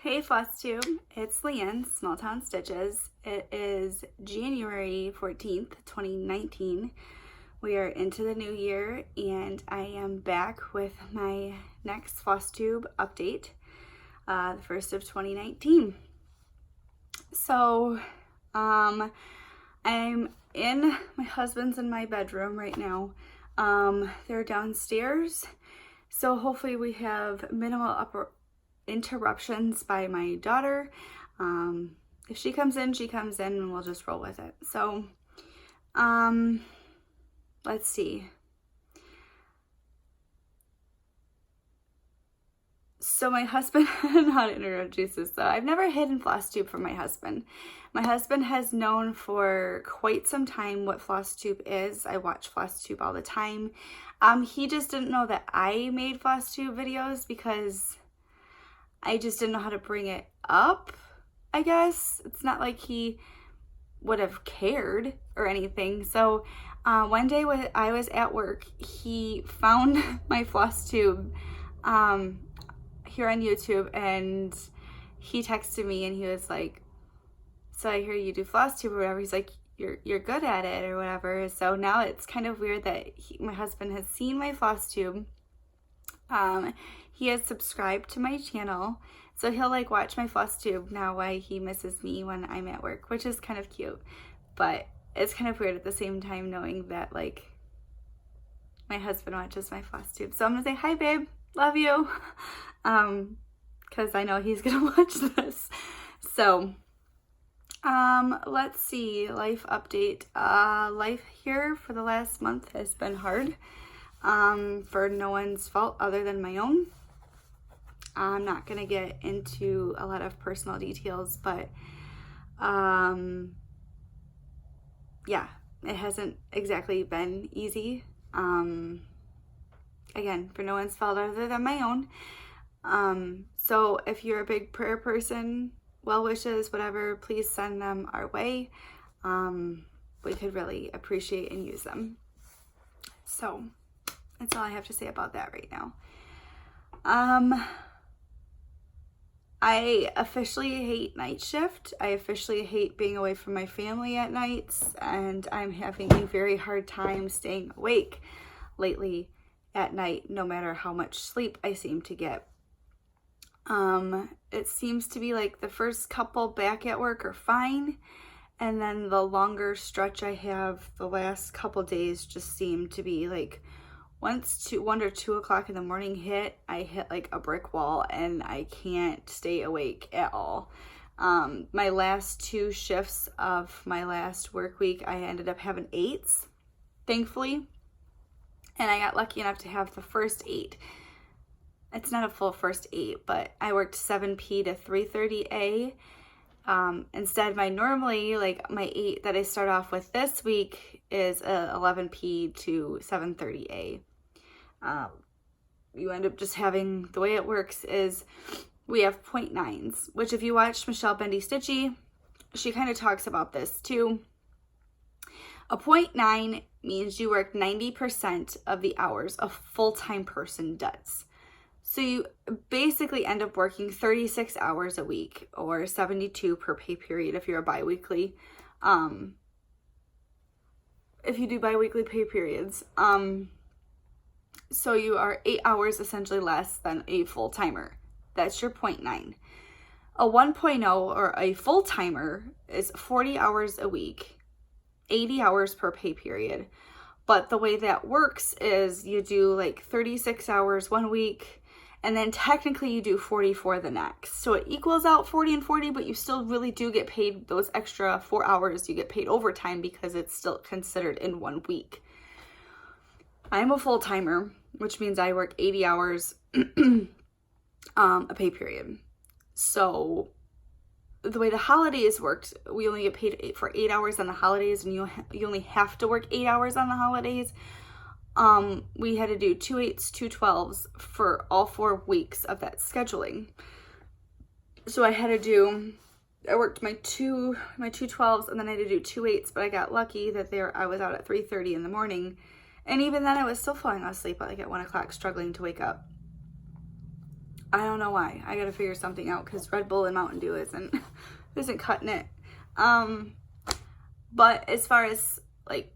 Hey Flosstube, it's Leanne, Small Town Stitches. It is January 14th, 2019. We are into the new year and I am back with my next Flosstube update, the first of 2019. So, I'm in my husband's and my bedroom right now. They're downstairs, so hopefully we have minimal interruptions by my daughter. If she comes in, and we'll just roll with it. So, let's see. So my husband, how to introduce this. So I've never hidden Flosstube from my husband. My husband has known for quite some time what Flosstube is. I watch Flosstube all the time. He just didn't know that I made Flosstube videos because I just didn't know how to bring it up, I guess. It's not like he would have cared or anything. So one day when I was at work, he found my Flosstube here on YouTube, and he texted me and he was like, so I hear you do Flosstube or whatever. He's like, you're good at it or whatever. So now it's kind of weird that my husband has seen my Flosstube. He has subscribed to my channel, so he'll like watch my Flosstube now while he misses me when I'm at work, which is kind of cute. But it's kind of weird at the same time knowing that like my husband watches my Flosstube. So I'm gonna say, hi babe, love you. Because I know he's gonna watch this. So let's see, life update. Life here for the last month has been hard, for no one's fault other than my own. I'm not gonna get into a lot of personal details, but yeah, it hasn't exactly been easy. Again, for no one's fault other than my own. So if you're a big prayer person, well wishes, whatever, please send them our way. We could really appreciate and use them. So that's all I have to say about that right now. I officially hate night shift. I officially hate being away from my family at nights, and I'm having a very hard time staying awake lately at night, no matter how much sleep I seem to get. It seems to be like the first couple back at work are fine, and then the longer stretch I have the last couple days just seem to be like once 1 or 2 o'clock in the morning hit, I hit like a brick wall and I can't stay awake at all. My last 2 shifts of my last work week, I ended up having 8s, thankfully, and I got lucky enough to have the first 8. It's not a full first 8, but I worked 7 p to 3:30 a. Instead, my 8 that I start off with this week is 11 p to 7:30 a. You end up just having, the way it works is we have 0.9s, which if you watch Michelle Bendy Stitchy, she kind of talks about this too. A 0.9 means you work 90% of the hours a full-time person does. So you basically end up working 36 hours a week, or 72 per pay period if you're a bi-weekly. If you do bi-weekly pay periods. So you are 8 hours essentially less than a full-timer. That's your 0.9. A 1.0 or a full-timer is 40 hours a week, 80 hours per pay period. But the way that works is you do like 36 hours one week, and then technically you do 44 the next. So it equals out 40 and 40, but you still really do get paid those extra 4 hours. You get paid overtime because it's still considered in 1 week. I'm a full-timer, which means I work 80 hours a pay period. So the way the holidays worked, we only get paid for 8 hours on the holidays, and you only have to work 8 hours on the holidays. We had to do 2 8s, 2 12s for all 4 weeks of that scheduling. So I worked my two 12s, and then I had to do 2 8s, but I got lucky that I was out at 3:30 in the morning. And even then I was still falling asleep at 1 o'clock, struggling to wake up. I don't know why. I gotta figure something out because Red Bull and Mountain Dew isn't cutting it. But as far as like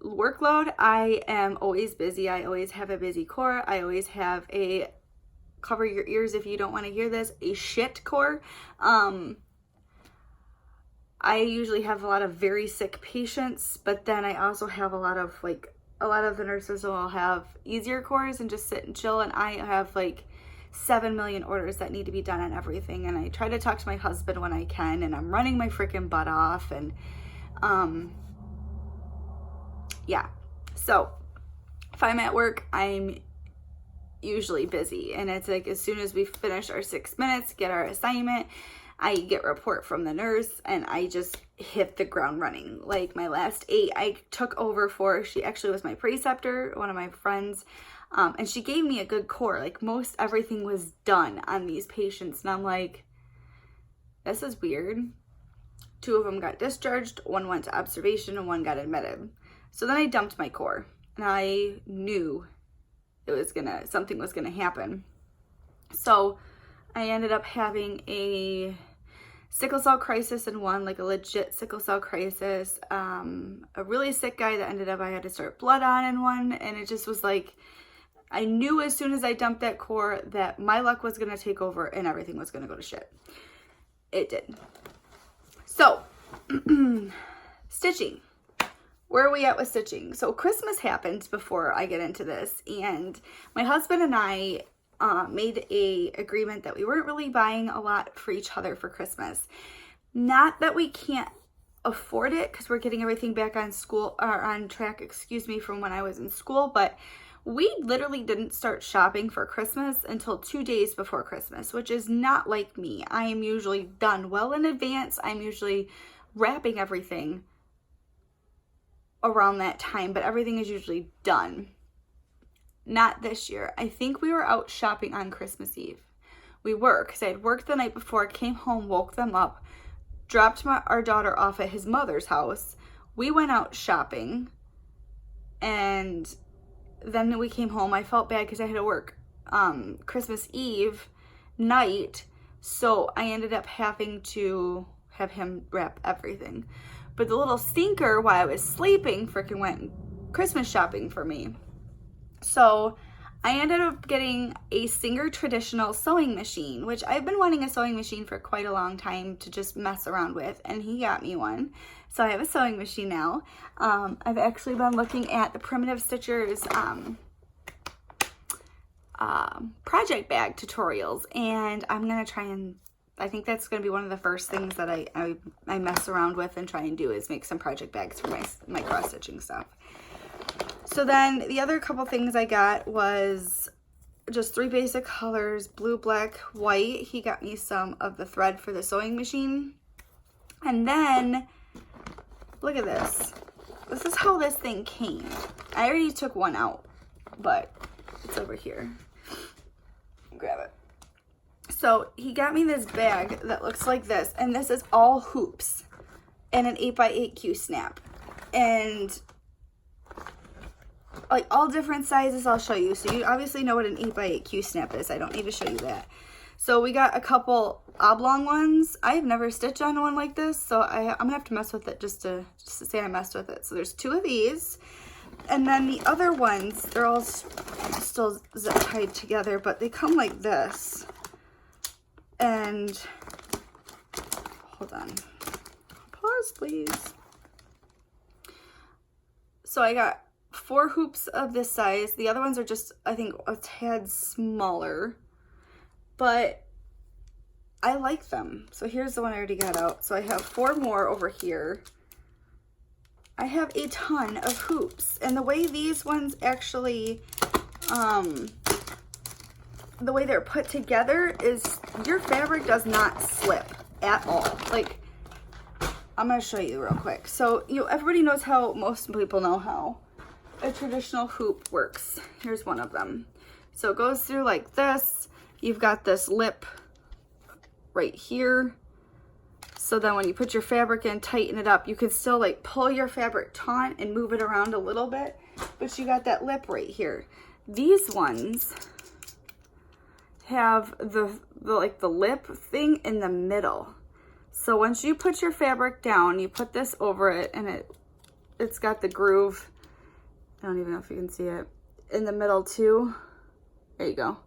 workload, I am always busy. I always have a busy core. I always have a, cover your ears if you don't want to hear this, a shit core. I usually have a lot of very sick patients, but then I also have a lot of the nurses will have easier cores and just sit and chill, and I have like 7 million orders that need to be done on everything, and I try to talk to my husband when I can, and I'm running my freaking butt off, and yeah. So if I'm at work, I'm usually busy, and it's like as soon as we finish our 6 minutes, get our assignment, I get a report from the nurse, and I just hit the ground running. Like my last 8, I took over for, she actually was my preceptor, one of my friends, and she gave me a good core. Like most everything was done on these patients, and I'm like, this is weird. 2 of them got discharged, 1 went to observation, and 1 got admitted. So then I dumped my core, and I knew it was something was gonna happen. So I ended up having a sickle cell crisis in 1, like a legit sickle cell crisis. A really sick guy that ended up I had to start blood on in 1, and it just was like, I knew as soon as I dumped that core that my luck was gonna take over and everything was gonna go to shit. It did. So, stitching. Where are we at with stitching? So Christmas happened before I get into this, and my husband and I made a agreement that we weren't really buying a lot for each other for Christmas. Not that we can't afford it, because we're getting everything back on track, from when I was in school, but we literally didn't start shopping for Christmas until 2 days before Christmas, which is not like me. I am usually done well in advance. I'm usually wrapping everything around that time, but everything is usually done. Not this year. I think we were out shopping on Christmas Eve. We were, because I had worked the night before, came home, woke them up, dropped our daughter off at his mother's house. We went out shopping, and then we came home. I felt bad because I had to work Christmas Eve night, so I ended up having to have him wrap everything. But the little stinker, while I was sleeping, freaking went Christmas shopping for me. So I ended up getting a Singer traditional sewing machine, which I've been wanting a sewing machine for quite a long time to just mess around with, and he got me one. So I have a sewing machine now. I've actually been looking at the Primitive Stitchers project bag tutorials, and I'm going to try and, I think that's going to be one of the first things that I mess around with and try and do is make some project bags for my cross stitching stuff. So then the other couple things I got was just 3 basic colors, blue, black, white. He got me some of the thread for the sewing machine. And then, look at this. This is how this thing came. I already took one out, but it's over here. Grab it. So he got me this bag that looks like this, and this is all hoops and an 8x8 Q snap. And like all different sizes, I'll show you. So you obviously know what an 8x8 Q snap is. I don't need to show you that. So we got a couple oblong ones. I have never stitched on one like this, so I'm gonna have to mess with it just to say I messed with it. So there's 2 of these, and then the other ones, they're all still zip tied together, but they come like this. And hold on, pause please. So I got 4 hoops of this size. The other ones are just, I think, a tad smaller, but I like them. So here's the one I already got out. So I have 4 more over here. I have a ton of hoops, and the way these ones actually, the way they're put together is your fabric does not slip at all. Like, I'm gonna show you real quick. So, everybody knows how, most people know how a traditional hoop works. Here's one of them. So it goes through like this. You've got this lip right here. So then when you put your fabric in, tighten it up, you can still like pull your fabric taut and move it around a little bit, but you got that lip right here. These ones have the like the lip thing in the middle. So once you put your fabric down, you put this over it, and it's got the groove. I don't even know if you can see it in the middle too. There you go.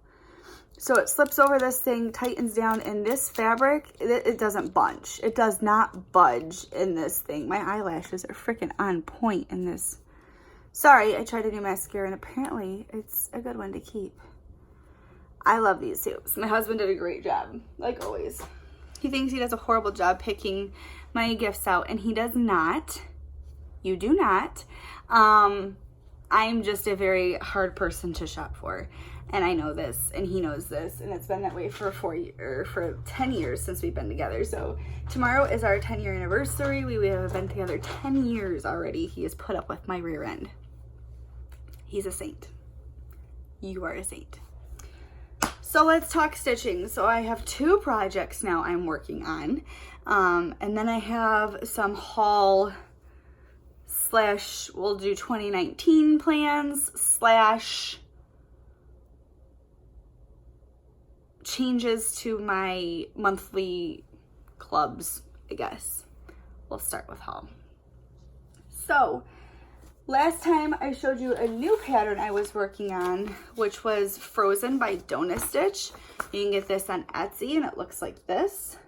So it slips over this thing, tightens down, and this fabric, it doesn't bunch. It does not budge in this thing. My eyelashes are freaking on point in this. Sorry, I tried a new mascara, and apparently it's a good one to keep. I love these tubes. My husband did a great job, like always. He thinks he does a horrible job picking my gifts out, and he does not. You do not. I'm just a very hard person to shop for. And I know this, and he knows this, and it's been that way for 10 years since we've been together. So tomorrow is our 10-year anniversary. We have been together 10 years already. He has put up with my rear end. He's a saint. You are a saint. So let's talk stitching. So I have 2 projects now I'm working on. And then I have some haul / we'll do 2019 plans / changes to my monthly clubs, I guess. We'll start with haul. So last time I showed you a new pattern I was working on, which was Frozen by Donut Stitch. You can get this on Etsy, and it looks like this.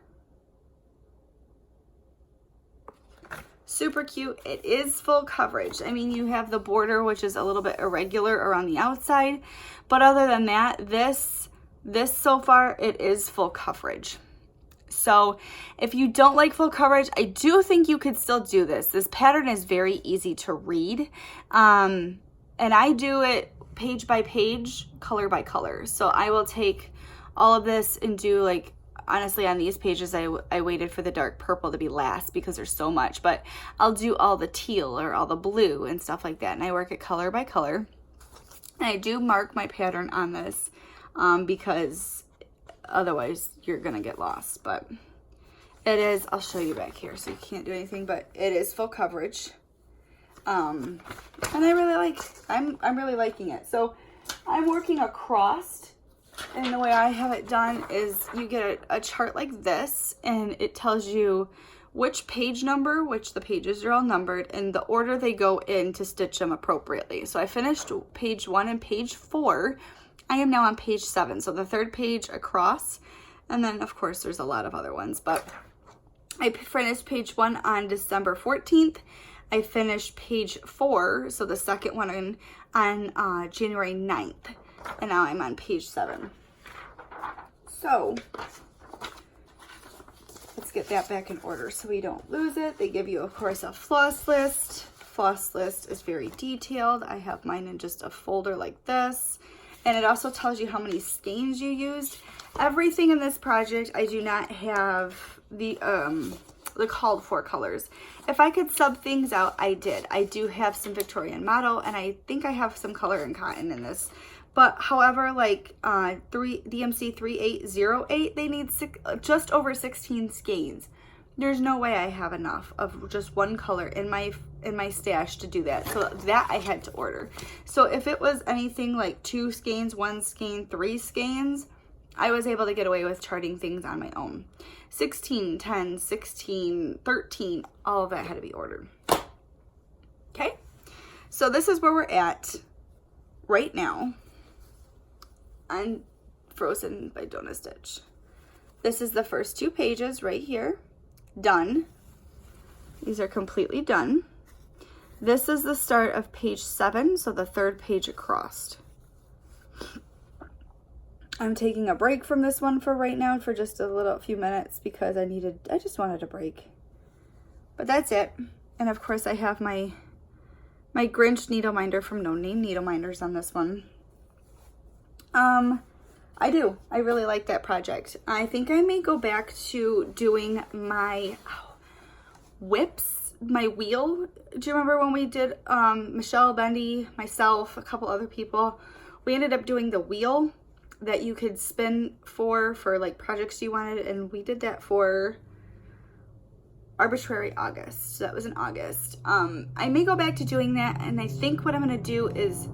Super cute. It is full coverage. I mean, you have the border, which is a little bit irregular around the outside, but other than that, this so far, it is full coverage. So if you don't like full coverage, I do think you could still do this. This pattern is very easy to read. And I do it page by page, color by color. So I will take all of this and do, like, honestly, on these pages, I waited for the dark purple to be last because there's so much, but I'll do all the teal or all the blue and stuff like that. And I work it color by color. And I do mark my pattern on this. Because otherwise you're gonna get lost. But it is, I'll show you back here so you can't do anything, but it is full coverage. And I really I'm really liking it. So I'm working across, and the way I have it done is you get a chart like this, and it tells you which page number, which the pages are all numbered, and the order they go in to stitch them appropriately. So I finished page 1 and page 4. I am now on page 7, so the 3rd page across, and then of course there's a lot of other ones, but I finished page 1 on December 14th. I finished page 4, so the 2nd one on January 9th, and now I'm on page 7. So let's get that back in order so we don't lose it. They give you, of course, a floss list. Floss list is very detailed. I have mine in just a folder like this. And it also tells you how many skeins you used. Everything in this project, I do not have the called for colors. If I could sub things out, I did. I do have some Victorian Meadow, and I think I have some color and cotton in this. But however, like DMC 3808, they need just over 16 skeins. There's no way I have enough of just one color in my stash to do that. So that I had to order. So if it was anything like 2 skeins, 1 skein, 3 skeins, I was able to get away with charting things on my own. 16, 10, 16, 13, all of that had to be ordered. Okay, so this is where we're at right now on Frozen by Donut Stitch. This is the first 2 pages right here. Done. These are completely done. This is the start of page 7, so the 3rd page across. I'm taking a break from this one for right now for just a few minutes because I just wanted a break. But that's it. And of course I have my Grinch needle minder from No Name Needle Minders on this one. I really like that project. I think I may go back to doing my whips, my wheel. Do you remember when we did Michelle, Bendy, myself, a couple other people? We ended up doing the wheel that you could spin for like projects you wanted, and we did that for Arbitrary August. So that was in August. I may go back to doing that, and I think what I'm going to do is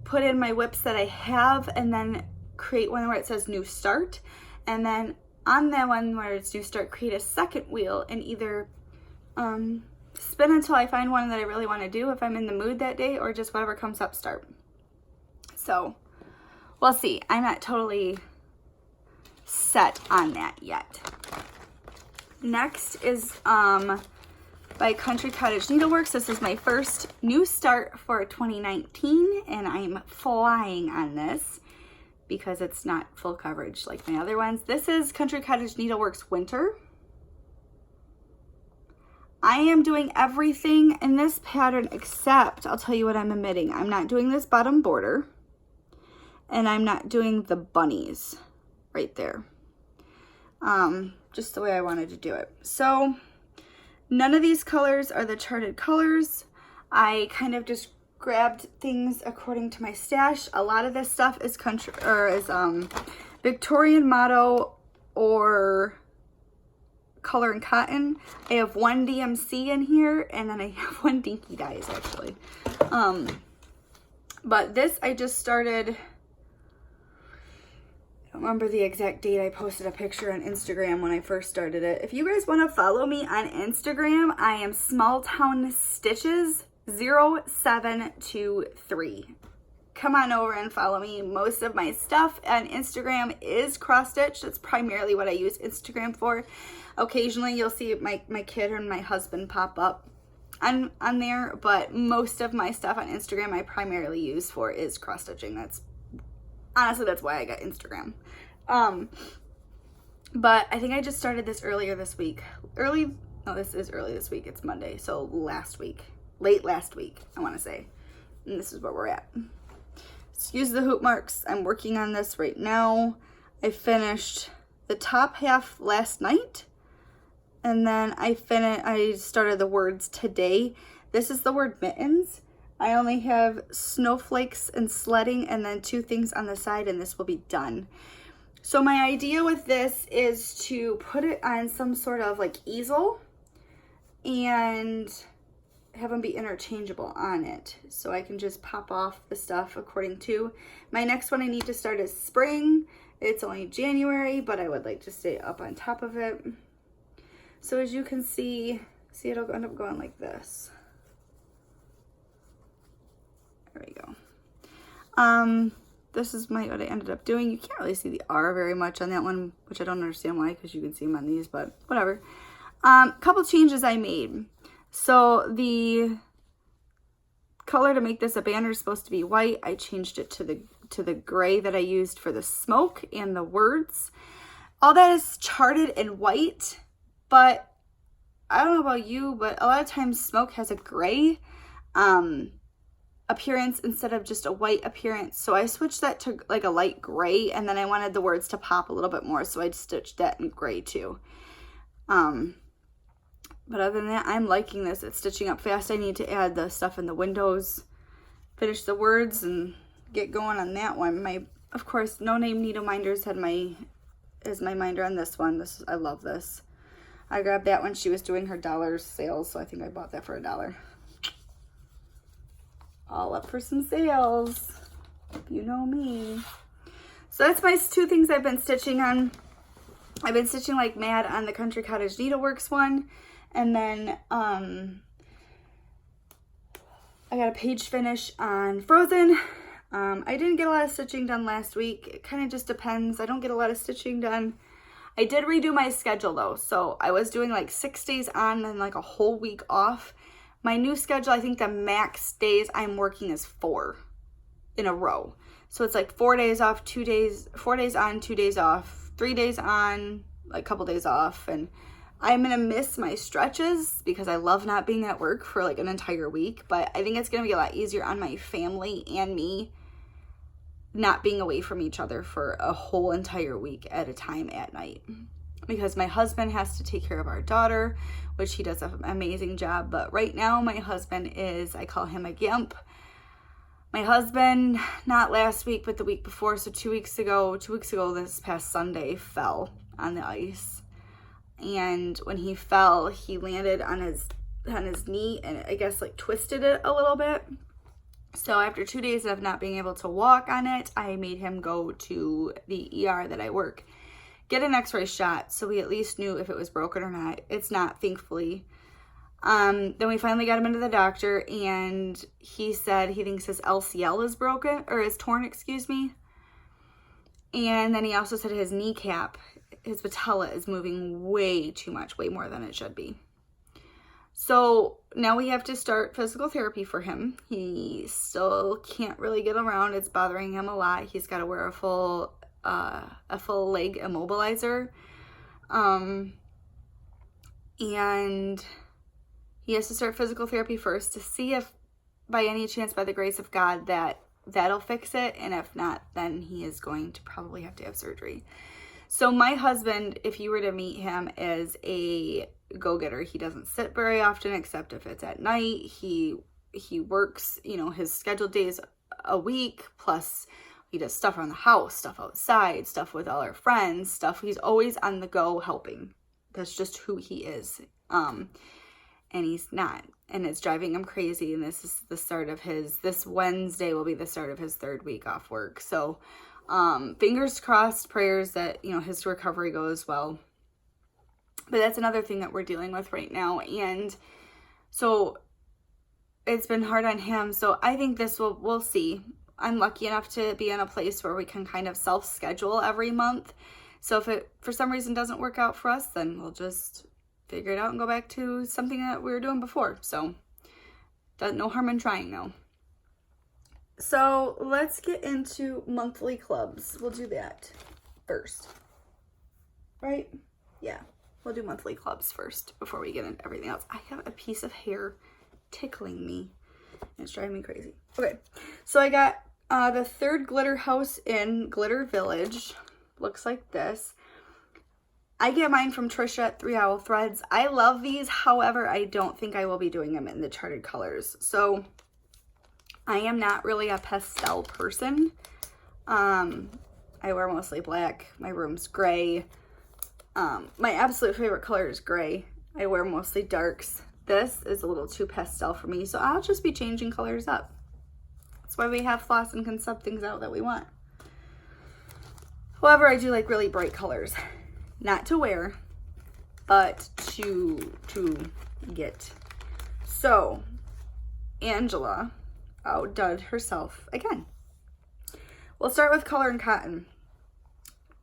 put in my whips that I have, and then create one where it says New Start, and then on that one where it's New Start, create a second wheel and either spin until I find one that I really want to do if I'm in the mood that day, or just whatever comes up, start. So we'll see. I'm not totally set on that yet. Next is by Country Cottage Needleworks. This is my first New Start for 2019, and I'm flying on this because it's not full coverage like my other ones. This is Country Cottage Needleworks Winter. I am doing everything in this pattern except, I'll tell you what I'm omitting. I'm not doing this bottom border, and I'm not doing the bunnies right there. Just the way I wanted to do it. So none of these colors are the charted colors. I kind of just grabbed things according to my stash. A lot of this stuff is Victorian Meadow or Color and Cotton. I have one DMC in here, and then I have one Dinky Dyes actually. But this I just started, I don't remember the exact date. I posted a picture on Instagram when I first started it. If you guys want to follow me on Instagram, I am Small Town Stitches 0723. Come on over and follow me. Most of my stuff on Instagram is cross stitch. That's primarily what I use Instagram for. Occasionally you'll see my kid and my husband pop up on there, but most of my stuff on Instagram I primarily use for is cross stitching. That's why I got Instagram. But I think I just started this earlier this week. This is early this week. It's Monday, so late last week, I want to say. And this is where we're at. Excuse the hoop marks. I'm working on this right now. I finished the top half last night, and then I started the words today. This is the word mittens. I only have snowflakes and sledding and then 2 things on the side, and this will be done. So my idea with this is to put it on some sort of like easel and have them be interchangeable on it, so I can just pop off the stuff according to. My next one I need to start is spring. It's only January, but I would like to stay up on top of it. So as you can see it'll end up going like this. There we go. This is what I ended up doing. You can't really see the R very much on that one, which I don't understand why, because you can see them on these, but whatever. Couple changes I made. So the color to make this a banner is supposed to be white. I changed it to the gray that I used for the smoke and the words. All that is charted in white, but I don't know about you, but a lot of times smoke has a gray appearance instead of just a white appearance. So I switched that to like a light gray, and then I wanted the words to pop a little bit more, so I stitched that in gray too. But other than that, I'm liking this. It's stitching up fast. I need to add the stuff in the windows, finish the words, and get going on that one. Of course, No Name Needle Minders is my minder on this one. I love this. I grabbed that when she was doing her $1 sales, so I think I bought that for $1. All up for some sales. You know me. So that's my 2 things I've been stitching on. I've been stitching like mad on the Country Cottage Needleworks one. And then I got a page finish on Frozen. I didn't get a lot of stitching done last week. It kind of just depends. I don't get a lot of stitching done. I did redo my schedule though. So I was doing like 6 days on and like a whole week off. My new schedule, I think the max days I'm working is 4 in a row. So it's like 4 days off, 2 days, 4 days on, 2 days off, 3 days on, like a couple days off. And I'm going to miss my stretches because I love not being at work for like an entire week. But I think it's going to be a lot easier on my family and me not being away from each other for a whole entire week at a time at night. Because my husband has to take care of our daughter, which he does an amazing job. But right now my husband is, I call him a gimp. My husband, not last week, but the week before, so 2 weeks ago this past Sunday, fell on the ice. And when he fell, he landed on his knee and I guess like twisted it a little bit. So after 2 days of not being able to walk on it, I made him go to the ER that I work, get an x-ray shot, so we at least knew if it was broken or not. It's not, thankfully. Then we finally got him into the doctor, and he said he thinks his LCL is broken, or is torn, excuse me. And then he also said his kneecap, his patella, is moving way too much, way more than it should be. So now we have to start physical therapy for him. He still can't really get around. It's bothering him a lot. He's got to wear a full leg immobilizer. And he has to start physical therapy first to see if by any chance, by the grace of God, that'll fix it. And if not, then he is going to probably have to have surgery. So my husband, if you were to meet him, is a go-getter. He doesn't sit very often except if it's at night. He works, his scheduled days a week, plus he does stuff around the house, stuff outside, stuff with all our friends, stuff. He's always on the go helping. That's just who he is. And he's not. And it's driving him crazy. And this is the start of this Wednesday will be the start of his 3rd week off work. So fingers crossed, prayers that, his recovery goes well. But that's another thing that we're dealing with right now. And so it's been hard on him. So I think we'll see. I'm lucky enough to be in a place where we can kind of self-schedule every month. So if it, for some reason, doesn't work out for us, then we'll just figure it out and go back to something that we were doing before. So no harm in trying, though. So let's get into monthly clubs. We'll do that first. Right? Yeah. We'll do monthly clubs first before we get into everything else. I have a piece of hair tickling me. It's driving me crazy. Okay. So I got the 3rd glitter house in Glitter Village. Looks like this. I get mine from Trisha at 3 Owl Threads. I love these. However, I don't think I will be doing them in the charted colors. So I am not really a pastel person. I wear mostly black. My room's gray. My absolute favorite color is gray. I wear mostly darks. This is a little too pastel for me, so I'll just be changing colors up. That's why we have Floss and can sub things out that we want. However, I do like really bright colors. Not to wear, but to get. So, Angela outdid herself again. We'll start with color and cotton.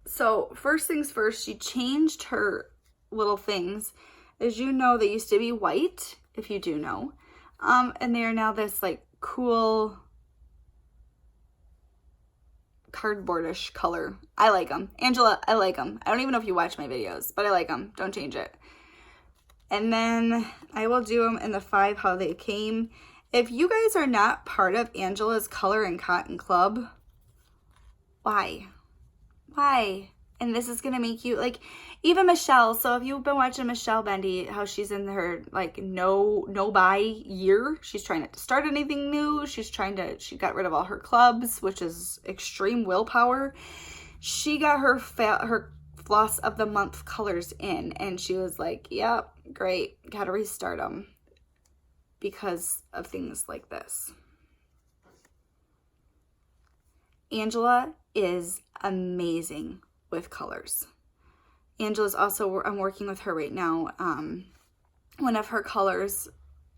So first things first, she changed her little things. As you know, they used to be white, if you do know. And they are now this like cool cardboardish color. I like them. Angela, I like them. I don't even know if you watch my videos, but I like them. Don't change it. And then I will do them in the 5 how they came. If you guys are not part of Angela's Color and Cotton Club, why? Why? And this is going to make you, like, even Michelle. So if you've been watching Michelle Bendy, how she's in her, like, no buy year. She's trying not to start anything new. She got rid of all her clubs, which is extreme willpower. She got her Floss of the Month colors in. And she was like, yep, great. Got to restart them because of things like this. Angela is amazing with colors. Angela's also, I'm working with her right now. One of her colors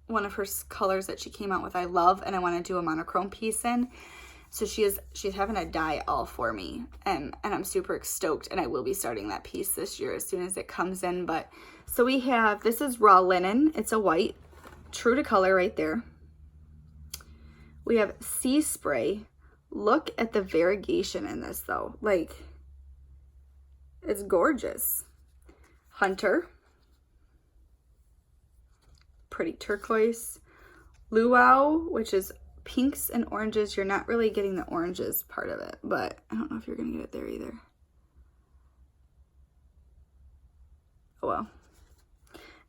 that she came out with, I love, and I want to do a monochrome piece in. So she's having to dye all for me, and I'm super stoked, and I will be starting that piece this year as soon as it comes in. But so we have, this is raw linen. It's a white, true to color right there. We have Sea Spray. Look at the variegation in this though. Like, it's gorgeous. Hunter. Pretty turquoise. Luau, which is pinks and oranges. You're not really getting the oranges part of it, but I don't know if you're going to get it there either. Oh well.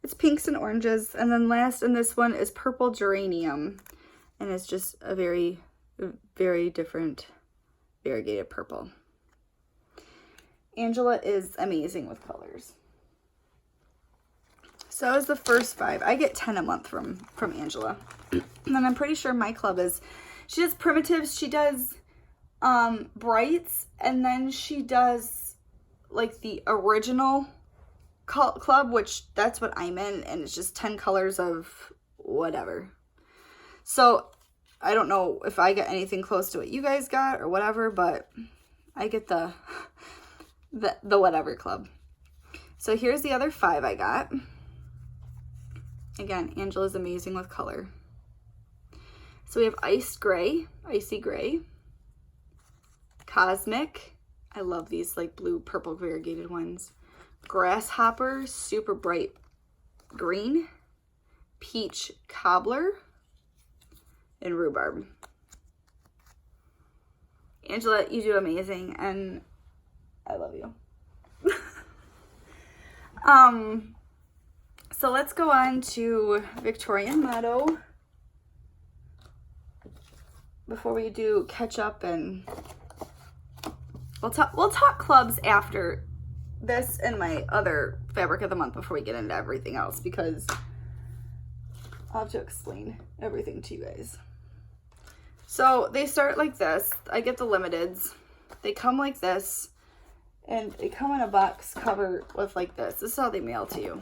It's pinks and oranges. And then last in this one is Purple Geranium. And it's just a very, very different variegated purple. Angela is amazing with colors. So that was the first 5. I get 10 a month from Angela. And I'm pretty sure my club is She does primitives, she does brights, and then she does like the original club, which that's what I'm in, and it's just 10 colors of whatever. So I don't know if I get anything close to what you guys got or whatever, but I get the whatever club. So here's the other 5 I got. Again, Angela's amazing with color. So we have Icy Gray, Cosmic. I love these like blue, purple variegated ones. Grasshopper, super bright green. Peach Cobbler, and Rhubarb. Angela, you do amazing, and I love you. So let's go on to Victorian Meadow before we do catch up, and we'll talk clubs after this and my other fabric of the month before we get into everything else, because I'll have to explain everything to you guys. So they start like this. I get the limiteds. They come like this, and they come in a box cover with like this. This is how they mail to you.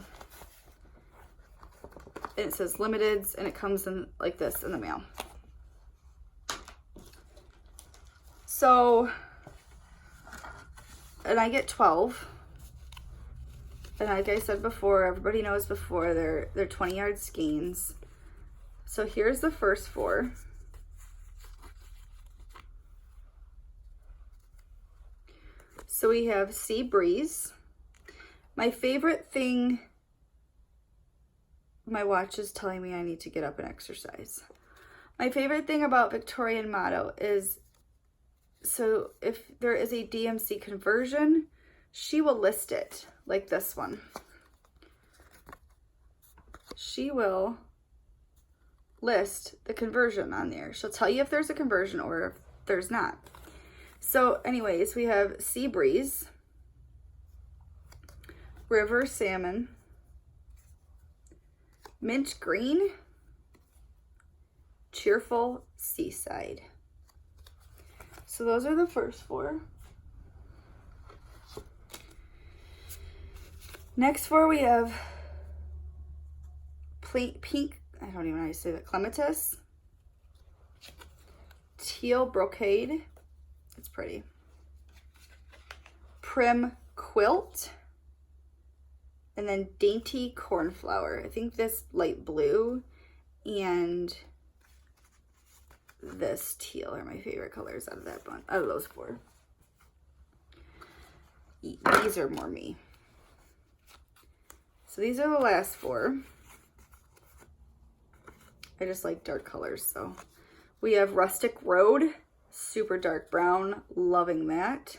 And it says limiteds, and it comes in like this in the mail. So, and I get 12. And like I said before, everybody knows before, they're 20-yard skeins. So here's the first 4. So we have Sea Breeze. My favorite thing, my watch is telling me I need to get up and exercise. My favorite thing about Victorian Meadow is, so if there is a DMC conversion, she will list it like this one. She will list the conversion on there. She'll tell you if there's a conversion or if there's not. So anyways, we have Sea Breeze, River Salmon, Mint Green, Cheerful Seaside. So those are the first 4. Next 4 we have pink, I don't even know how to say that, Clematis, Teal Brocade, it's pretty, Prim Quilt, and then Dainty Cornflower. I think this light blue and this teal are my favorite colors out of that bunch, out of those 4. These are more me. So these are the last 4. I just like dark colors. So we have Rustic Road, super dark brown, loving that.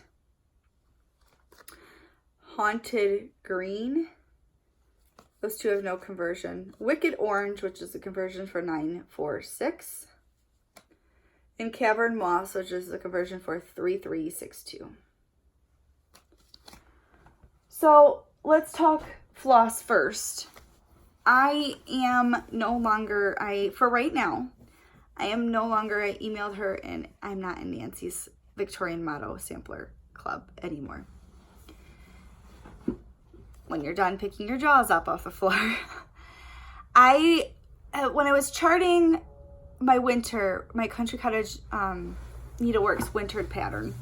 Haunted Green, those 2 have no conversion. Wicked Orange, which is a conversion for 946. And Cavern Moss, which is a conversion for 3362. So let's talk floss first. I am no longer, for right now, I emailed her, and I'm not in Nancy's Victorian Meadow Sampler Club anymore. When you're done picking your jaws up off the floor. When I was charting my Country Cottage Needleworks wintered pattern,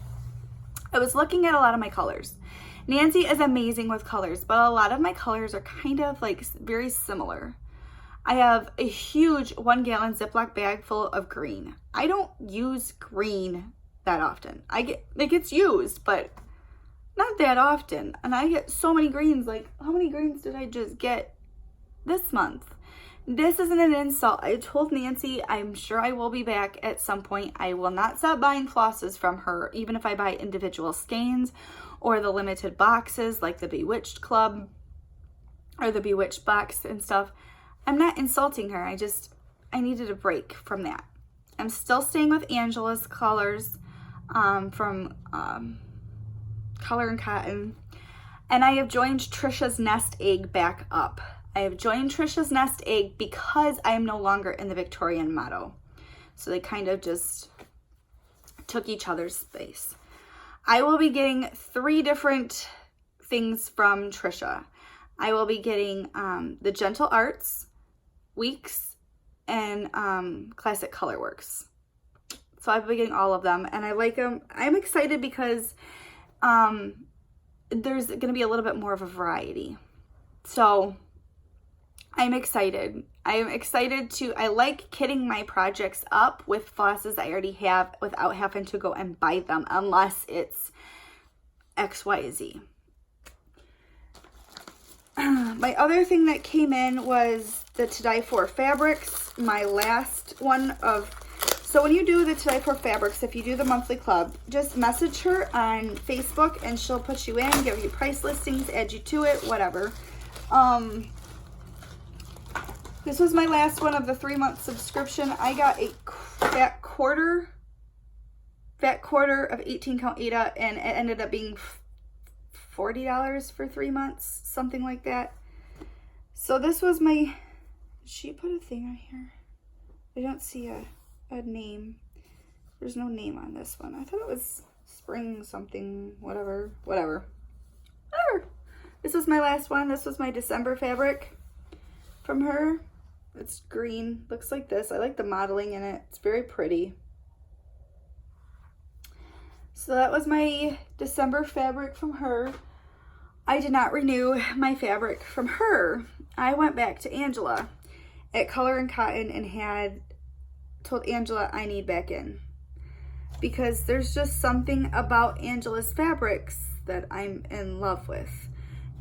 I was looking at a lot of my colors. Nancy is amazing with colors, but a lot of my colors are kind of like very similar. I have a huge 1-gallon Ziploc bag full of green. I don't use green that often. It gets used, but not that often. And I get so many greens. Like, how many greens did I just get this month? This isn't an insult. I told Nancy I'm sure I will be back at some point. I will not stop buying flosses from her, even if I buy individual skeins or the limited boxes like the Bewitched Club or the Bewitched box and stuff. I'm not insulting her. I needed a break from that. I'm still staying with Angela's colors from Color and Cotton. And I have joined Trisha's Nest Egg back up. I have joined Trisha's Nest Egg because I am no longer in the Victorian Meadow. So they kind of just took each other's space. I will be getting 3 different things from Trisha. I will be getting the Gentle Arts, Weeks, and Classic Colorworks. So I've been getting all of them, and I like them. I'm excited because there's going to be a little bit more of a variety. So I'm excited. I am excited I like kitting my projects up with flosses I already have without having to go and buy them unless it's XYZ. My other thing that came in was the To Die For fabrics, my last one of, so when you do the To Die For fabrics, if you do the monthly club, just message her on Facebook and she'll put you in, give you price listings, add you to it, whatever. This was my last one of the 3-month subscription. I got a fat quarter of 18 count Ada, and it ended up being $40 for 3 months, something like that. So this was my, did she put a thing on here? I don't see a name. There's no name on this one. I thought it was spring something, whatever. This was my last one. This was my December fabric from her. It's green, looks like this. I like the modeling in it. It's very pretty. So that was my December fabric from her. I did not renew my fabric from her. I went back to Angela at Color and Cotton and told Angela I need back in. Because there's just something about Angela's fabrics that I'm in love with.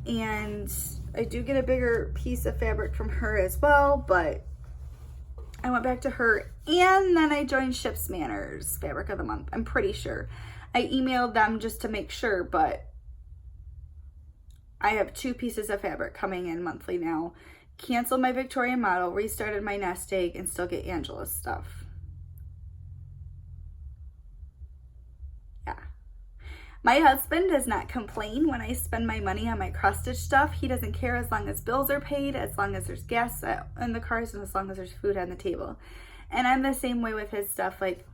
And I do get a bigger piece of fabric from her as well, but I went back to her, and then I joined Ships Manners Fabric of the Month. I'm pretty sure. I emailed them just to make sure, but I have 2 pieces of fabric coming in monthly now. Canceled my Victorian Model, restarted my nest egg, and still get Angela's stuff. My husband does not complain when I spend my money on my cross-stitch stuff. He doesn't care as long as bills are paid, as long as there's gas in the cars, and as long as there's food on the table. And I'm the same way with his stuff. Like,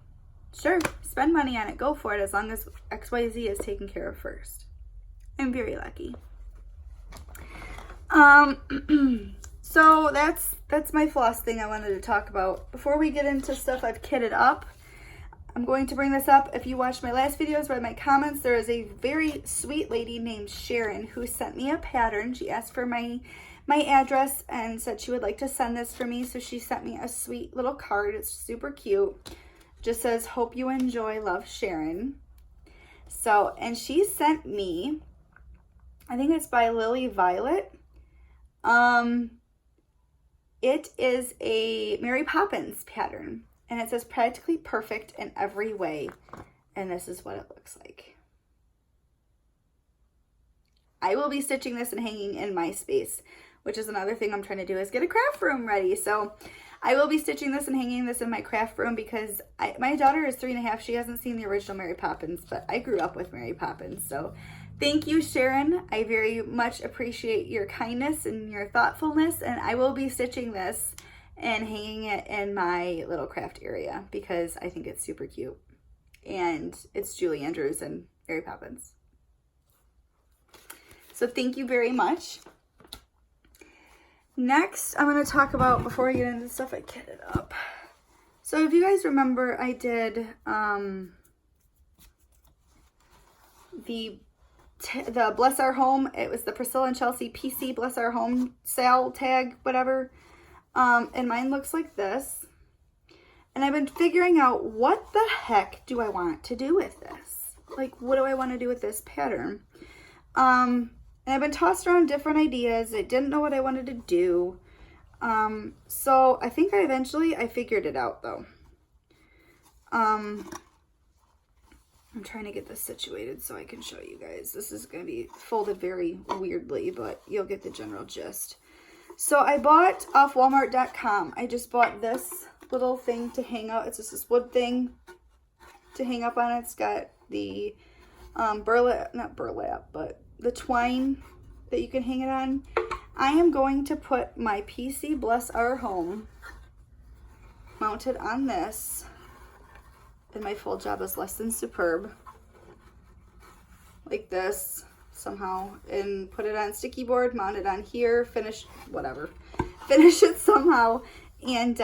sure, spend money on it, go for it, as long as XYZ is taken care of first. I'm very lucky. So that's my floss thing I wanted to talk about. Before we get into stuff I've kitted up, I'm going to bring this up. If you watched my last videos, read my comments, there is a very sweet lady named Sharon who sent me a pattern. She asked for my address and said she would like to send this for me. So she sent me a sweet little card. It's super cute. Just says, hope you enjoy, love, Sharon. So, and she sent me, I think it's by Lily Violet. It is a Mary Poppins pattern. And it says practically perfect in every way. And this is what it looks like. I will be stitching this and hanging in my space, which is another thing I'm trying to do, is get a craft room ready. So I will be stitching this and hanging this in my craft room because my daughter is 3.5. She hasn't seen the original Mary Poppins, but I grew up with Mary Poppins. So thank you, Sharon. I very much appreciate your kindness and your thoughtfulness. And I will be stitching this and hanging it in my little craft area because I think it's super cute. And it's Julie Andrews and Mary Poppins. So thank you very much. Next, I'm going to talk about, before I get into the stuff I kitted up. So if you guys remember, I did the Bless Our Home. It was the Priscilla and Chelsea PC Bless Our Home sale tag, whatever. And mine looks like this. And I've been figuring out, what the heck do I want to do with this? Like, what do I want to do with this pattern? And I've been tossed around different ideas. I didn't know what I wanted to do. So I think I figured it out though. I'm trying to get this situated so I can show you guys. This is going to be folded very weirdly, but you'll get the general gist. So I bought off Walmart.com. I just bought this little thing to hang out. It's just this wood thing to hang up on. It's got the not burlap, but the twine that you can hang it on. I am going to put my PC Bless Our Home mounted on this. and my full job is less than superb. Like this, somehow, and put it on sticky board, mount it on here, finish, whatever. Finish it somehow, and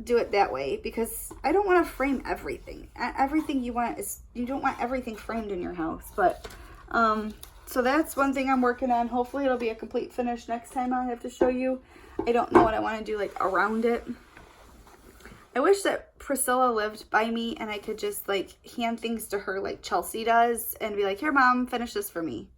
do it that way, because I don't want to frame everything. Everything you want is, you don't want everything framed in your house, but, so that's one thing I'm working on. Hopefully it'll be a complete finish next time I have to show you. I don't know what I want to do, like, around it. I wish that Priscilla lived by me and I could just, like, hand things to her like Chelsea does and be like, here, Mom, finish this for me.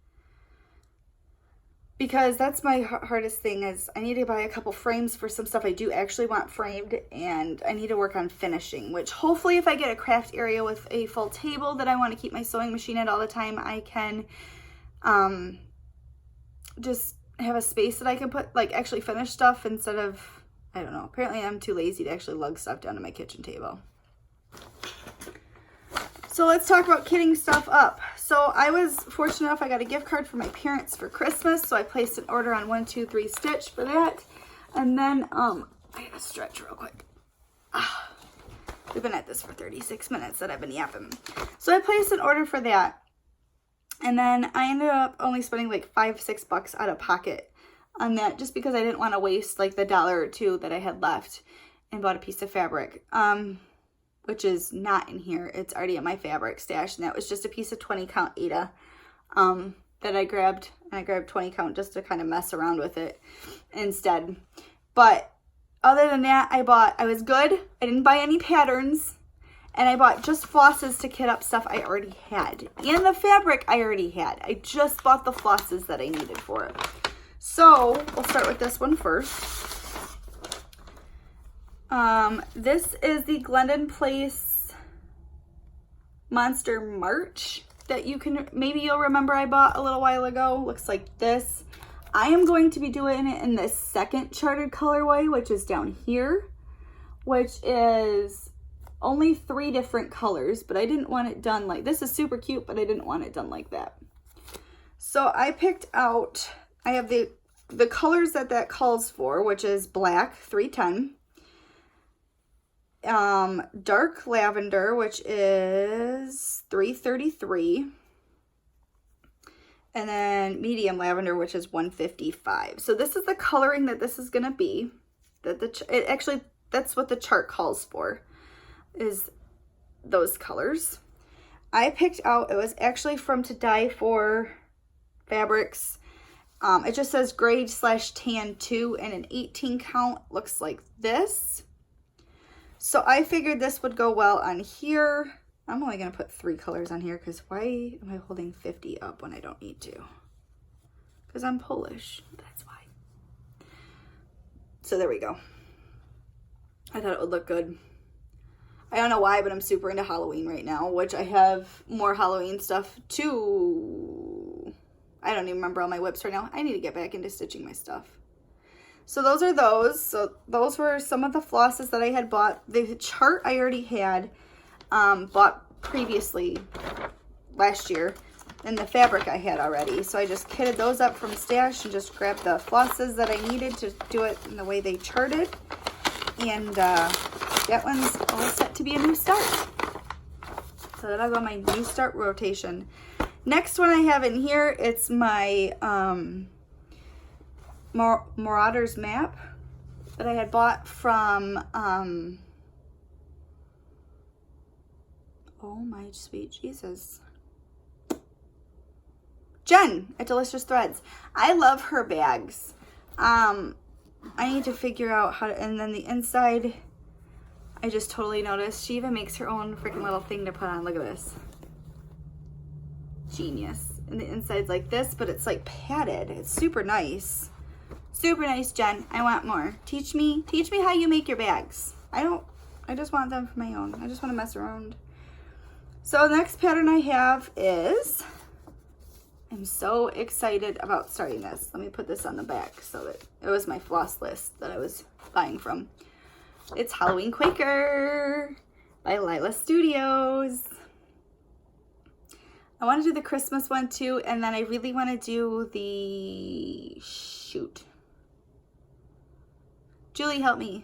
Because that's my hardest thing, is I need to buy a couple frames for some stuff I do actually want framed, and I need to work on finishing, which hopefully if I get a craft area with a full table that I want to keep my sewing machine at all the time, I can just have a space that I can put, like, actually finish stuff instead of, I don't know. Apparently I'm too lazy to actually lug stuff down to my kitchen table. So let's talk about kitting stuff up. So I was fortunate enough, I got a gift card for my parents for Christmas. So I placed an order on 123 Stitch for that. And then, I gotta stretch real quick. We've been at this for 36 minutes that I've been yapping. So I placed an order for that. And then I ended up only spending like $5-6 out of pocket on that, just because I didn't want to waste like the $1 or $2 that I had left, and bought a piece of fabric, which is not in here. It's already in my fabric stash, and that was just a piece of 20 count Ada that I grabbed, and I grabbed 20 count just to kind of mess around with it instead. But other than that, I was good. I didn't buy any patterns, and I bought just flosses to kit up stuff I already had, and the fabric I already had. I just bought the flosses that I needed for it. So we'll start with this one first. This is the Glendon Place Monster March that maybe you'll remember I bought a little while ago. Looks like this. I am going to be doing it in this second charted colorway, which is down here, which is only 3 different colors, but I didn't want it done like this. Is super cute, but I didn't want it done like that. So I picked out, I have the colors that calls for, which is black, 310, dark lavender, which is 333, and then medium lavender, which is 155. So this is the coloring that this is going to be. That's what the chart calls for, is those colors. I picked out, it was actually from To Die For Fabrics. It just says grade/tan 2 and an 18 count. Looks like this. So I figured this would go well on here. I'm only going to put 3 colors on here, because why am I holding 50 up when I don't need to? Because I'm Polish. That's why. So there we go. I thought it would look good. I don't know why, but I'm super into Halloween right now, which I have more Halloween stuff too. I don't even remember all my whips right now. I need to get back into stitching my stuff. So those are those. So those were some of the flosses that I had bought. The chart I already had bought previously last year. And the fabric I had already. So I just kitted those up from stash and just grabbed the flosses that I needed to do it in the way they charted. And that one's all set to be a new start. So that'll go on my new start rotation. Next one I have in here, it's my Marauder's Map that I had bought from, oh my sweet Jesus, Jen at Delicious Threads. I love her bags. I need to figure out how to, and then the inside, I just totally noticed, she even makes her own freaking little thing to put on. Look at this. Genius. And the inside's like this, but it's like padded. It's super nice. Super nice, Jen. I want more. Teach me how you make your bags. I just want them for my own. I just want to mess around. So the next pattern I have is, I'm so excited about starting this. Let me put this on the back so that it was my floss list that I was buying from. It's Halloween Quaker by Lila Studios. I want to do the Christmas one too, and then I really want to do the, shoot. Julie, help me.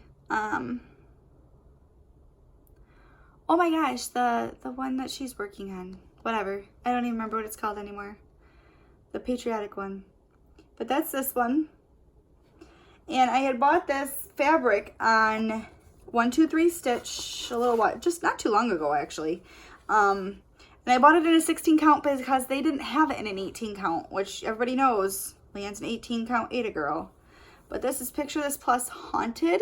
Oh my gosh, the one that she's working on. Whatever. I don't even remember what it's called anymore. The patriotic one. But that's this one. And I had bought this fabric on 1, 2, 3 stitch a little while, just not too long ago actually. And I bought it in a 16 count because they didn't have it in an 18 count, which everybody knows. Leanne's an 18 count Ada girl. But this is Picture This Plus Haunted.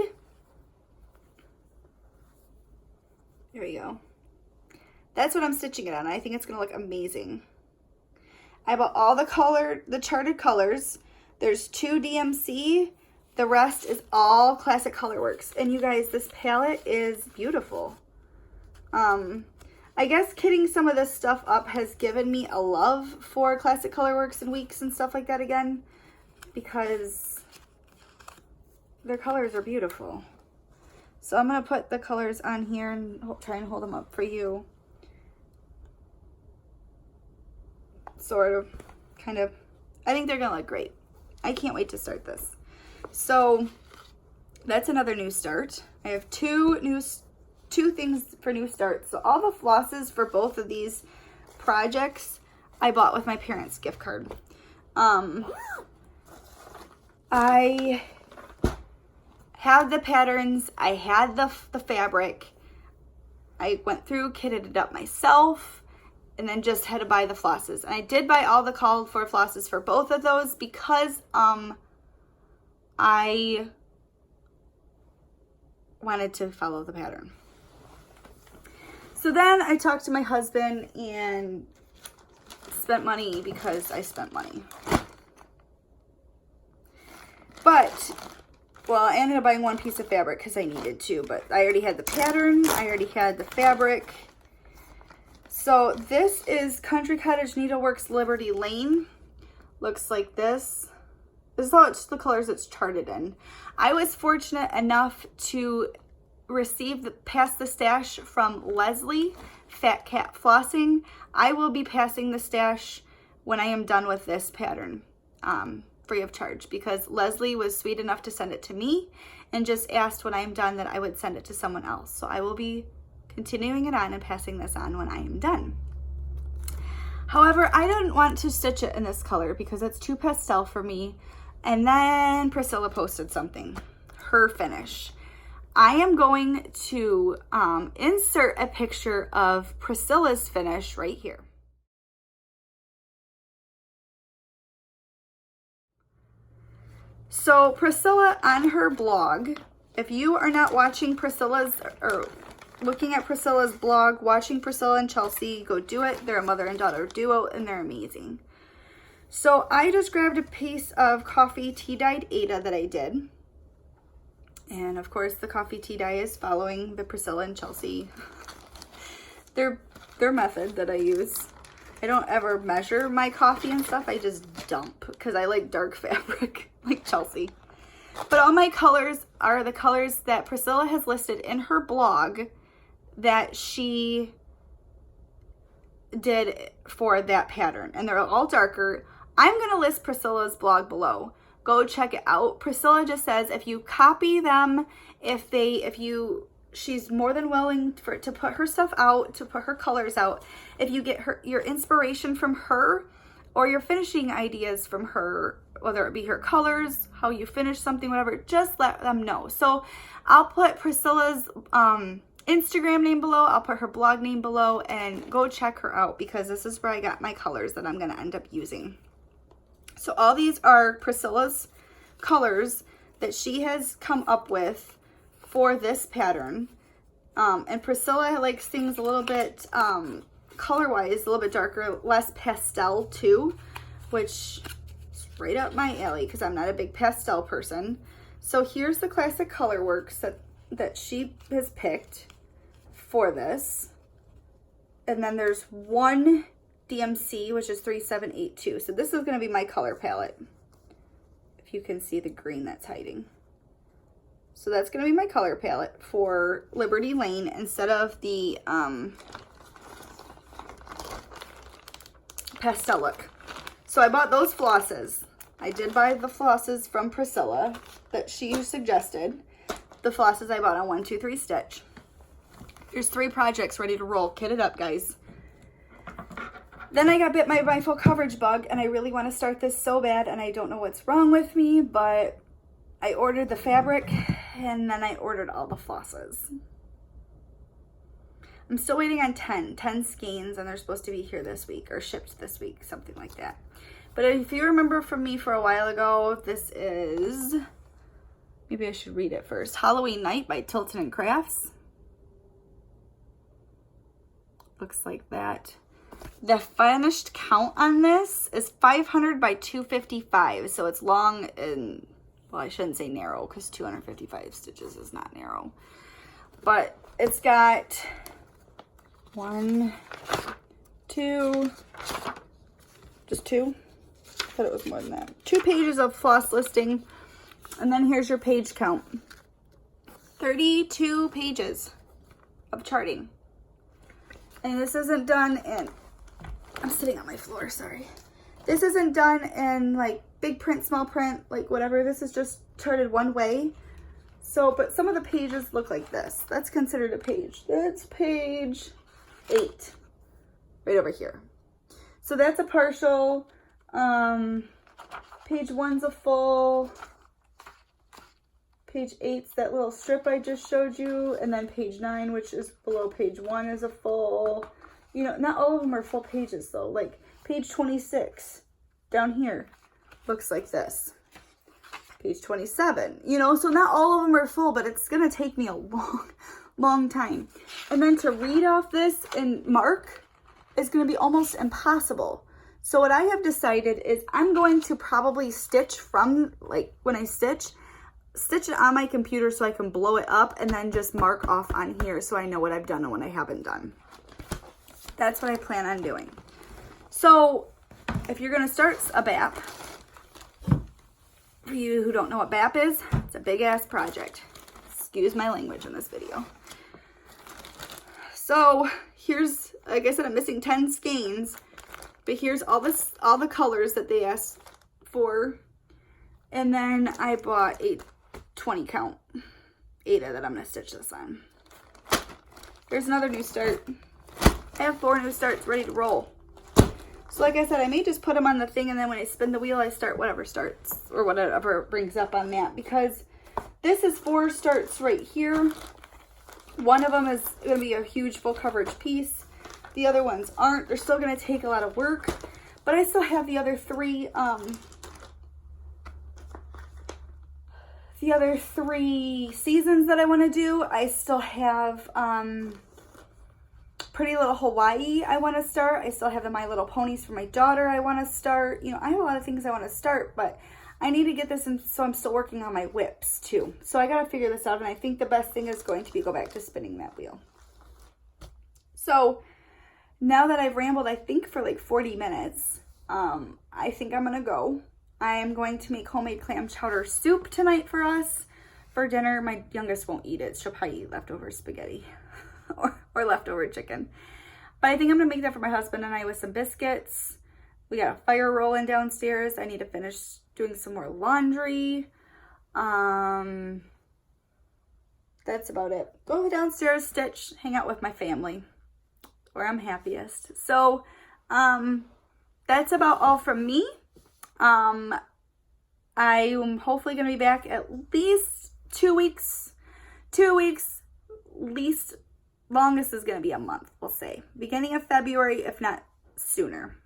There you go. That's what I'm stitching it on. I think it's going to look amazing. I bought all the charted colors. There's 2 DMC. The rest is all Classic Colorworks. And you guys, this palette is beautiful. I guess kitting some of this stuff up has given me a love for Classic Colorworks and Weeks and stuff like that again, because their colors are beautiful. So I'm going to put the colors on here and try and hold them up for you. Sort of, kind of. I think they're going to look great. I can't wait to start this. So that's another new start. I have two things for new starts. So all the flosses for both of these projects I bought with my parents' gift card. I had the patterns, I had the fabric. I went through, kitted it up myself, and then just had to buy the flosses. And I did buy all the called for flosses for both of those because I wanted to follow the pattern. So then I talked to my husband and spent money because I spent money. But, well, I ended up buying one piece of fabric because I needed to, but I already had the pattern, I already had the fabric. So this is Country Cottage Needleworks Liberty Lane. Looks like this. This is how the colors it's charted in. I was fortunate enough to pass the stash from Leslie, Fat Cat Flossing. I will be passing the stash when I am done with this pattern, free of charge, because Leslie was sweet enough to send it to me and just asked when I am done that I would send it to someone else. So I will be continuing it on and passing this on when I am done. However, I didn't want to stitch it in this color because it's too pastel for me. And then Priscilla posted something, her finish. I am going to insert a picture of Priscilla's finish right here. So Priscilla on her blog, if you are not watching Priscilla's or looking at Priscilla's blog, watching Priscilla and Chelsea, go do it. They're a mother and daughter duo and they're amazing. So I just grabbed a piece of coffee tea dyed Ada that I did. And of course the coffee tea dye is following the Priscilla and Chelsea, their method that I use. I don't ever measure my coffee and stuff. I just dump because I like dark fabric like Chelsea. But all my colors are the colors that Priscilla has listed in her blog that she did for that pattern. And they're all darker. I'm going to list Priscilla's blog below. Go check it out. Priscilla just says if you copy them, she's more than willing to put her stuff out, to put her colors out. If you get your inspiration from her or your finishing ideas from her, whether it be her colors, how you finish something, whatever, just let them know. So I'll put Priscilla's Instagram name below. I'll put her blog name below and go check her out because this is where I got my colors that I'm going to end up using. So all these are Priscilla's colors that she has come up with for this pattern. And Priscilla likes things a little bit, color-wise, a little bit darker, less pastel too, which is right up my alley because I'm not a big pastel person. So here's the Classic Colorworks that she has picked for this. And then there's one DMC, which is 3782. So this is going to be my color palette. If you can see the green that's hiding. So that's going to be my color palette for Liberty Lane instead of the pastel look. So I bought those flosses. I did buy the flosses from Priscilla that she suggested. The flosses I bought on 1, 2, 3 stitch. Here's 3 projects ready to roll. Kit it up, guys. Then I got bit by my full coverage bug, and I really want to start this so bad, and I don't know what's wrong with me, but I ordered the fabric, and then I ordered all the flosses. I'm still waiting on 10 skeins, and they're supposed to be here this week, or shipped this week, something like that. But if you remember from me for a while ago, this is, maybe I should read it first. Halloween Night by Tilton and Crafts. Looks like that. The finished count on this is 500 by 255, so it's long and, well, I shouldn't say narrow because 255 stitches is not narrow. But it's got 1, 2, just 2. I thought it was more than that. 2 pages of floss listing, and then here's your page count. 32 pages of charting. And this isn't done in, I'm sitting on my floor, sorry. This isn't done in like big print, small print, like whatever. This is just charted one way. So, but some of the pages look like this. That's considered a page. That's page 8, right over here. So that's a partial. Page 1's a full. Page 8's that little strip I just showed you, and then page 9, which is below page 1, is a full. You know, not all of them are full pages though. Like page 26 down here looks like this. Page 27, you know, so not all of them are full, but it's gonna take me a long time. And then to read off this and mark is gonna be almost impossible. So what I have decided is I'm going to probably stitch from, like when I stitch it on my computer so I can blow it up and then just mark off on here so I know what I've done and what I haven't done. That's what I plan on doing. So if you're gonna start a BAP, for you who don't know what BAP is, it's a big ass project. Excuse my language in this video. So here's, like I said, I'm missing 10 skeins, but here's all the colors that they asked for. And then I bought a 20 count Ada that I'm gonna stitch this on. Here's another new start. I have 4 new starts ready to roll. So like I said, I may just put them on the thing, and then when I spin the wheel, I start whatever starts or whatever brings up on that, because this is 4 starts right here. One of them is going to be a huge full coverage piece. The other ones aren't. They're still going to take a lot of work, but I still have the other 3 seasons that I want to do. I still have Pretty Little Hawaii I want to start. I still have the My Little Ponies for my daughter I want to start. You know, I have a lot of things I want to start, but I need to get this in, so I'm still working on my whips too. So I got to figure this out, and I think the best thing is going to be go back to spinning that wheel. So now that I've rambled, I think for like 40 minutes, I think I'm going to go. I am going to make homemade clam chowder soup tonight for us for dinner. My youngest won't eat it. She'll probably eat leftover spaghetti. or leftover chicken. But I think I'm going to make that for my husband and I with some biscuits. We got a fire rolling downstairs. I need to finish doing some more laundry. That's about it. Go downstairs, stitch, hang out with my family, where I'm happiest. So that's about all from me. I am hopefully going to be back at least 2 weeks. 2 weeks, least. Longest is going to be a month, we'll say. Beginning of February, if not sooner.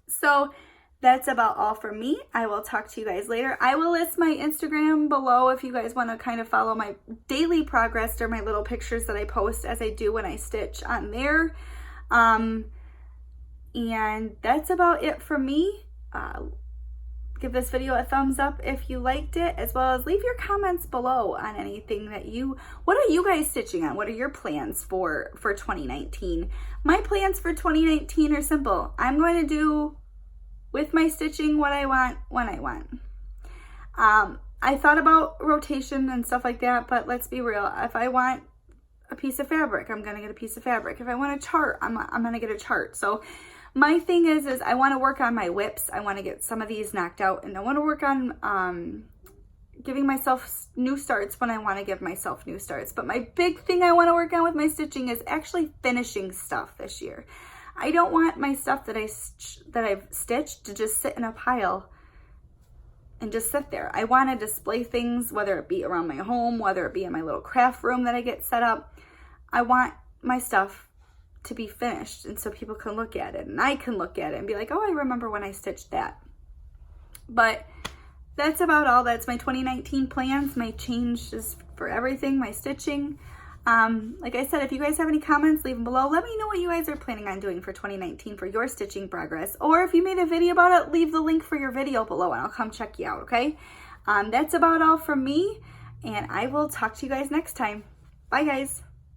So that's about all for me. I will talk to you guys later. I will list my Instagram below if you guys want to kind of follow my daily progress or my little pictures that I post as I do when I stitch on there. And that's about it for me. Give this video a thumbs up if you liked it, as well as leave your comments below on anything that what are you guys stitching on? What are your plans for 2019? My plans for 2019 are simple. I'm going to do with my stitching what I want when I want. I thought about rotation and stuff like that, but let's be real. If I want a piece of fabric, I'm going to get a piece of fabric. If I want a chart, I'm going to get a chart. So my thing is I want to work on my whips. I want to get some of these knocked out, and I want to work on giving myself new starts when I want to give myself new starts. But my big thing I want to work on with my stitching is actually finishing stuff this year. I don't want my stuff that I've stitched to just sit in a pile and just sit there. I want to display things, whether it be around my home, whether it be in my little craft room that I get set up. I want my stuff to be finished, and so people can look at it and I can look at it and be like, oh, I remember when I stitched that. But that's about all. That's my 2019 plans, my changes for everything, my stitching. Like I said, if you guys have any comments, leave them below. Let me know what you guys are planning on doing for 2019 for your stitching progress. Or if you made a video about it, leave the link for your video below and I'll come check you out, okay? That's about all from me, and I will talk to you guys next time. Bye, guys.